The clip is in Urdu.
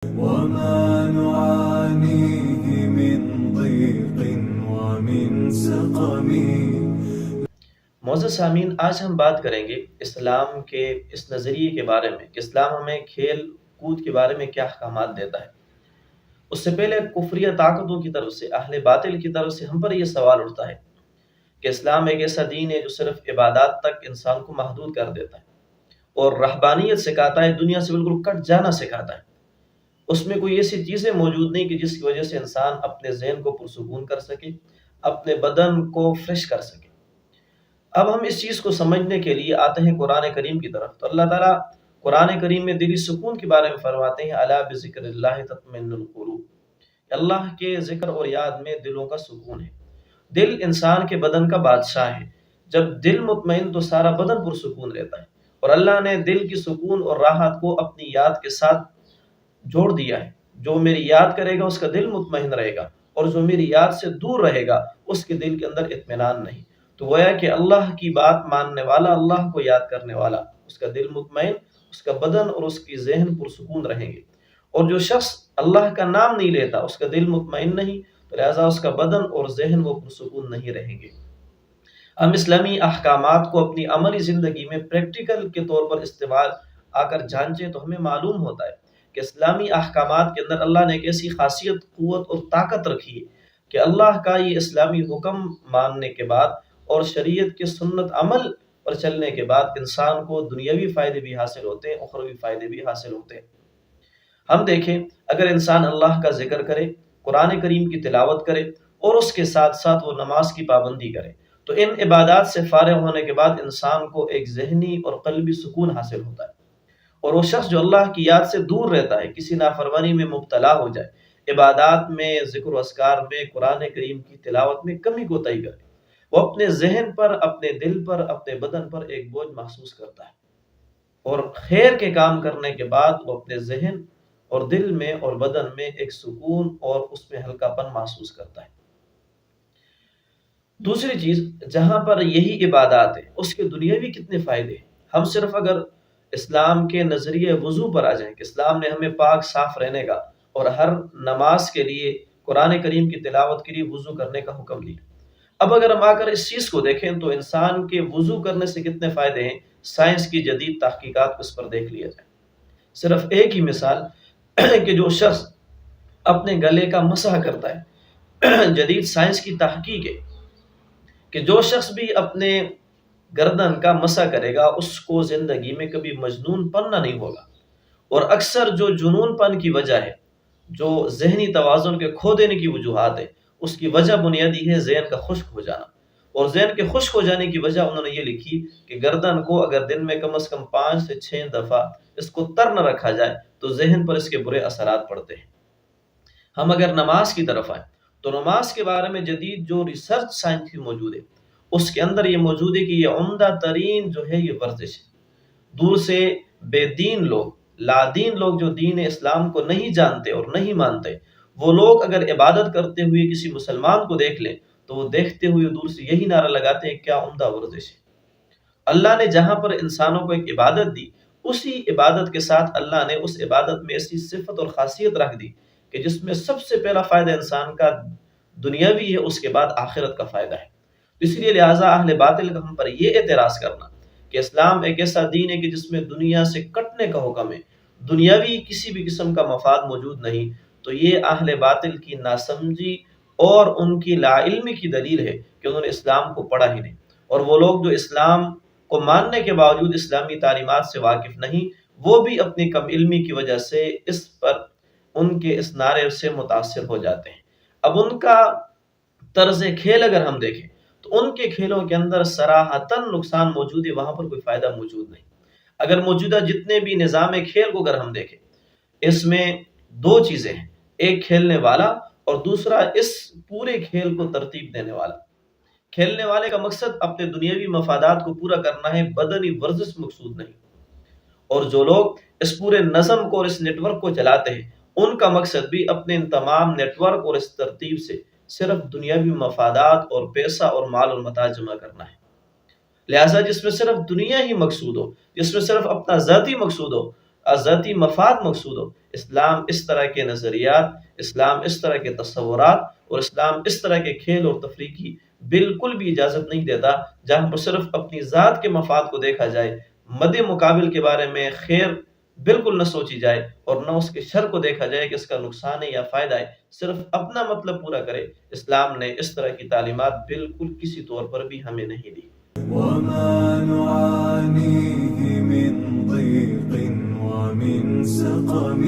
وما نعانيه من ضيق ومن سقم. معزز سامعین، آج ہم بات کریں گے اسلام کے اس نظریے کے بارے میں کہ اسلام ہمیں کھیل کود کے بارے میں کیا احکامات دیتا ہے۔ اس سے پہلے کفریہ طاقتوں کی طرف سے، اہل باطل کی طرف سے ہم پر یہ سوال اٹھتا ہے کہ اسلام ایک ایسا دین ہے جو صرف عبادات تک انسان کو محدود کر دیتا ہے اور رہبانیت سکھاتا ہے، دنیا سے بالکل کٹ جانا سکھاتا ہے۔ اس میں کوئی ایسی چیزیں موجود نہیں کہ جس کی وجہ سے انسان اپنے ذہن کو پرسکون کر سکے، اپنے بدن کو فریش کر سکے۔ اب ہم اس چیز کو سمجھنے کے لیے آتے ہیں قرآن کریم کی طرف، تو اللہ تعالیٰ قرآن کریم میں دلی سکون کے بارے میں فرماتے ہیں، الا بذکر اللہ تطمئن القلوب، اللہ کے ذکر اور یاد میں دلوں کا سکون ہے۔ دل انسان کے بدن کا بادشاہ ہے، جب دل مطمئن تو سارا بدن پرسکون رہتا ہے، اور اللہ نے دل کی سکون اور راحت کو اپنی یاد کے ساتھ جوڑ دیا ہے۔ جو میری یاد کرے گا اس کا دل مطمئن رہے گا، اور جو میری یاد سے دور رہے گا اس کے دل کے اندر اطمینان نہیں۔ تو گویا کہ اللہ کی بات ماننے والا، اللہ کو یاد کرنے والا، اس کا دل مطمئن، اس کا بدن اور اس کی ذہن پرسکون رہیں گے۔ اور جو شخص اللہ کا نام نہیں لیتا، اس کا دل مطمئن نہیں، تو لہٰذا اس کا بدن اور ذہن وہ پرسکون نہیں رہیں گے۔ ہم اسلامی احکامات کو اپنی عملی زندگی میں پریکٹیکل کے طور پر استعمال آ کر جانچیں تو ہمیں معلوم ہوتا ہے کہ اسلامی احکامات کے اندر اللہ نے ایک ایسی خاصیت، قوت اور طاقت رکھی ہے کہ اللہ کا یہ اسلامی حکم ماننے کے بعد اور شریعت کے سنت عمل پر چلنے کے بعد انسان کو دنیاوی فائدے بھی حاصل ہوتے ہیں، اخروی فائدے بھی حاصل ہوتے ہیں۔ ہم دیکھیں، اگر انسان اللہ کا ذکر کرے، قرآن کریم کی تلاوت کرے اور اس کے ساتھ ساتھ وہ نماز کی پابندی کرے، تو ان عبادات سے فارغ ہونے کے بعد انسان کو ایک ذہنی اور قلبی سکون حاصل ہوتا ہے۔ اور وہ شخص جو اللہ کی یاد سے دور رہتا ہے، کسی نافرمانی میں مبتلا ہو جائے، عبادات میں، ذکر و اذکار میں، قرآن کریم کی تلاوت میں کمی کوتاہی کرے، وہ اپنے ذہن پر، اپنے دل پر، اپنے بدن پر ایک بوجھ محسوس کرتا ہے، اور خیر کے کام کرنے کے بعد وہ اپنے ذہن اور دل میں اور بدن میں ایک سکون اور اس میں ہلکا پن محسوس کرتا ہے۔ دوسری چیز، جہاں پر یہی عبادات ہے، اس کے دنیاوی کتنے فائدے ہیں۔ ہم صرف اگر اسلام کے نظریے وضو پر آ جائیں کہ اسلام نے ہمیں پاک صاف رہنے کا اور ہر نماز کے لیے، قرآن کریم کی تلاوت کے لیے وضو کرنے کا حکم دیا۔ اب اگر ہم آ کر اس چیز کو دیکھیں تو انسان کے وضو کرنے سے کتنے فائدے ہیں، سائنس کی جدید تحقیقات اس پر دیکھ لیا جائے۔ صرف ایک ہی مثال کہ جو شخص اپنے گلے کا مسح کرتا ہے، جدید سائنس کی تحقیق ہے کہ جو شخص بھی اپنے گردن کا مسح کرے گا اس کو زندگی میں کبھی مجنون پن نہیں ہوگا۔ اور اکثر جو جنون پن کی وجہ ہے، جو ذہنی توازن کے کھو دینے کی وجوہات ہے، اس کی وجہ بنیادی ہے ذہن کا خشک ہو جانا۔ اور ذہن کے خشک ہو جانے کی وجہ انہوں نے یہ لکھی کہ گردن کو اگر دن میں کم از کم 5 سے 6 دفعہ اس کو تر نہ رکھا جائے تو ذہن پر اس کے برے اثرات پڑتے ہیں۔ ہم اگر نماز کی طرف آئیں تو نماز کے بارے میں جدید جو ریسرچ سائنس کی موجود ہے، اس کے اندر یہ موجود ہے کہ یہ عمدہ ترین جو ہے یہ ورزش ہے۔ دور سے بے دین لوگ، لادین لوگ جو دین اسلام کو نہیں جانتے اور نہیں مانتے، وہ لوگ اگر عبادت کرتے ہوئے کسی مسلمان کو دیکھ لیں تو وہ دیکھتے ہوئے دور سے یہی نعرہ لگاتے ہیں، کیا عمدہ ورزش ہے۔ اللہ نے جہاں پر انسانوں کو ایک عبادت دی، اسی عبادت کے ساتھ اللہ نے اس عبادت میں ایسی صفت اور خاصیت رکھ دی کہ جس میں سب سے پہلا فائدہ انسان کا دنیاوی ہے، اس کے بعد آخرت کا فائدہ ہے۔ اس لیے لہٰذا اہل باطل کا ہم پر یہ اعتراض کرنا کہ اسلام ایک ایسا دین ہے کہ جس میں دنیا سے کٹنے کا حکم ہے، دنیاوی کسی بھی قسم کا مفاد موجود نہیں، تو یہ اہل باطل کی ناسمجھی اور ان کی لا علمی کی دلیل ہے کہ انہوں نے اسلام کو پڑھا ہی نہیں۔ اور وہ لوگ جو اسلام کو ماننے کے باوجود اسلامی تعلیمات سے واقف نہیں، وہ بھی اپنی کم علمی کی وجہ سے اس پر، ان کے اس نعرے سے متاثر ہو جاتے ہیں۔ اب ان کا طرز کھیل اگر ہم دیکھیں تو ان کے کھیلوں کے اندر صراحتاً نقصان موجود ہے، وہاں پر کوئی فائدہ موجود نہیں۔ اگر موجودہ جتنے بھی نظام کھیل کو اگر ہم دیکھیں، اس میں 2 چیزیں ہیں، ایک کھیلنے والا اور دوسرا اس پورے کھیل کو ترتیب دینے والا۔ کھیلنے والے کا مقصد اپنے دنیاوی مفادات کو پورا کرنا ہے، بدنی ورزش مقصود نہیں۔ اور جو لوگ اس پورے نظم کو اور اس نیٹ ورک کو چلاتے ہیں، ان کا مقصد بھی اپنے ان تمام نیٹ ورک اور اس ترتیب سے صرف دنیاوی مفادات اور پیسہ اور مال اور متاع جمع کرنا ہے۔ لہٰذا جس میں صرف دنیا ہی مقصود ہو، جس میں صرف اپنا ذاتی مقصود ہو، ذاتی مفاد مقصود ہو۔ اسلام اس طرح کے نظریات، اسلام اس طرح کے تصورات اور اسلام اس طرح کے کھیل اور تفریح کی بالکل بھی اجازت نہیں دیتا، جہاں پر صرف اپنی ذات کے مفاد کو دیکھا جائے، مد مقابل کے بارے میں خیر بالکل نہ سوچی جائے، اور نہ اس کے شر کو دیکھا جائے کہ اس کا نقصان ہے یا فائدہ ہے، صرف اپنا مطلب پورا کرے۔ اسلام نے اس طرح کی تعلیمات بالکل کسی طور پر بھی ہمیں نہیں دی۔ وما نعانيه من ضيق ومن سقم